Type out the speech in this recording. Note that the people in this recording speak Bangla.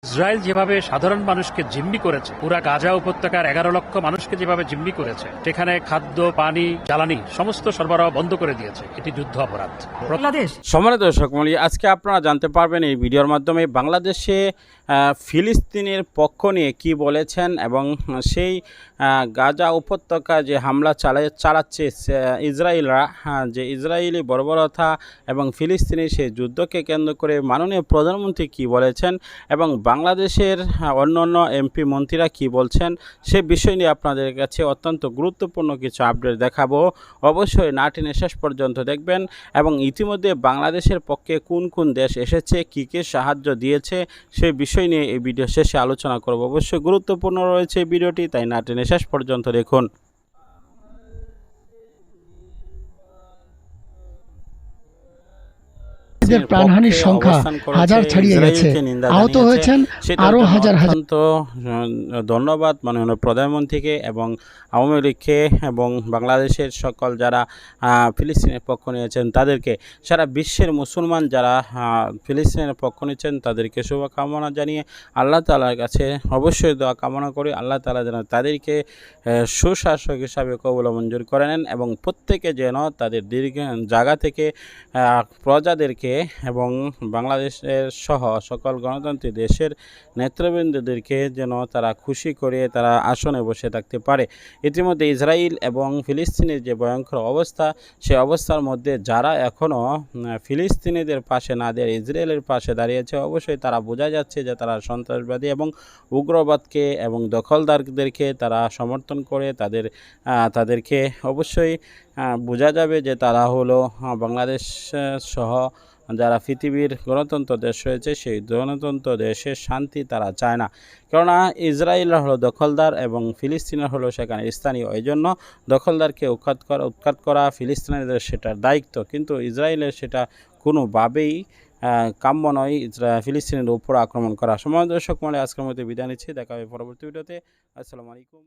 ইসরায়েল যেভাবে সাধারণ মানুষকে জিম্মি করেছে, পুরা গাজা উপত্যকার 11 লক্ষ মানুষকে যেভাবে জিম্মি করেছে, সেখানে খাদ্য, পানি, জ্বালানি সমস্ত সরবরাহ বন্ধ করে দিয়েছে, এটি যুদ্ধ অপরাধ। সম্মানিত দর্শক মণ্ডলী, আজকে আপনারা জানতে পারবেন এই ভিডিওর মাধ্যমে বাংলাদেশে ফিলিস্তিনের পক্ষ নিয়ে কি বলেছেন এবং সেই গাজা উপত্যকা যে হামলা চালাচ্ছে ইসরায়েলরা, যে ইসরায়েলি বর্বরতা এবং ফিলিস্তিনি সেই যুদ্ধকে কেন্দ্র করে মাননীয় প্রধানমন্ত্রী কি বলেছেন এবং বাংলাদেশের অন্যান্য এমপি মন্ত্রীরা কি বলছেন, সে বিষয় নিয়ে আপনাদের কাছে অত্যন্ত গুরুত্বপূর্ণ কিছু আপডেট দেখাবো। অবশ্যই না টেনে শেষ পর্যন্ত দেখবেন এবং ইতিমধ্যে বাংলাদেশের পক্ষে কোন কোন দেশ এসেছে, কী কী সাহায্য দিয়েছে, সেই বিষয় নিয়ে এই ভিডিও শেষে আলোচনা করব। অবশ্যই গুরুত্বপূর্ণ রয়েছে এই ভিডিওটি, তাই না টেনে শেষ পর্যন্ত দেখুন। প্রাণহানির সংখ্যা হাজার ছাড়িয়ে গেছে, আহত হয়েছেন আরো হাজার হাজার। ধন্যবাদ মাননীয় প্রধানমন্ত্রীকে এবং আওয়ামী লীগকে এবং বাংলাদেশের সকল যারা ফিলিস্তিনের পক্ষ নিয়েছেন তাদেরকে, সারা বিশ্বের মুসলমান যারা ফিলিস্তিনের পক্ষ নিয়েছেন তাদেরকে শুভকামনা জানিয়ে আল্লাহ তাআলার কাছে অবশ্যই দোয়া কামনা করি আল্লাহ তাআলা যেন তাদেরকে সুশাসক হিসাবে কবুল মঞ্জুর করে নেন এবং প্রত্যেকে যেন তাদের দীর্ঘ জায়গা থেকে প্রজাদেরকে এবং বাংলাদেশের সহ সকল গণতান্ত্রিক দেশের নেতৃবৃন্দদেরকে যেন তারা খুশি করে তারা আসনে বসে থাকতে পারে। ইতিমধ্যে ইসরায়েল এবং ফিলিস্তিনের যে ভয়ঙ্কর অবস্থা, সেই অবস্থার মধ্যে যারা এখনও ফিলিস্তিনিদের পাশে না দিয়ে ইসরায়েলের পাশে দাঁড়িয়েছে, অবশ্যই তারা বোঝা যাচ্ছে যে তারা সন্ত্রাসবাদী এবং উগ্রবাদকে এবং দখলদারদেরকে তারা সমর্থন করে তাদেরকে অবশ্যই বোঝা যাবে যে তারা হলো বাংলাদেশ সহ যারা পৃথিবীর গণতন্ত্র দেশ রয়েছে সেই গণতন্ত্র দেশের শান্তি তারা চায় না। কেননা ইসরায়েলরা হলো দখলদার এবং ফিলিস্তিনের হলো সেখানে স্থানীয়, এই জন্য দখলদারকে উৎখাত করা ফিলিস্তিনিদের সেটার দায়িত্ব, কিন্তু ইসরায়েলের সেটা কোনোভাবেই কাম্য নয় ফিলিস্তিনের উপর আক্রমণ করা। সম্মানিত দর্শক মণ্ডলী, আজকের মধ্যে বিদায় নিচ্ছি, দেখা হবে পরবর্তী ভিডিওতে। আসসালামু আলাইকুম।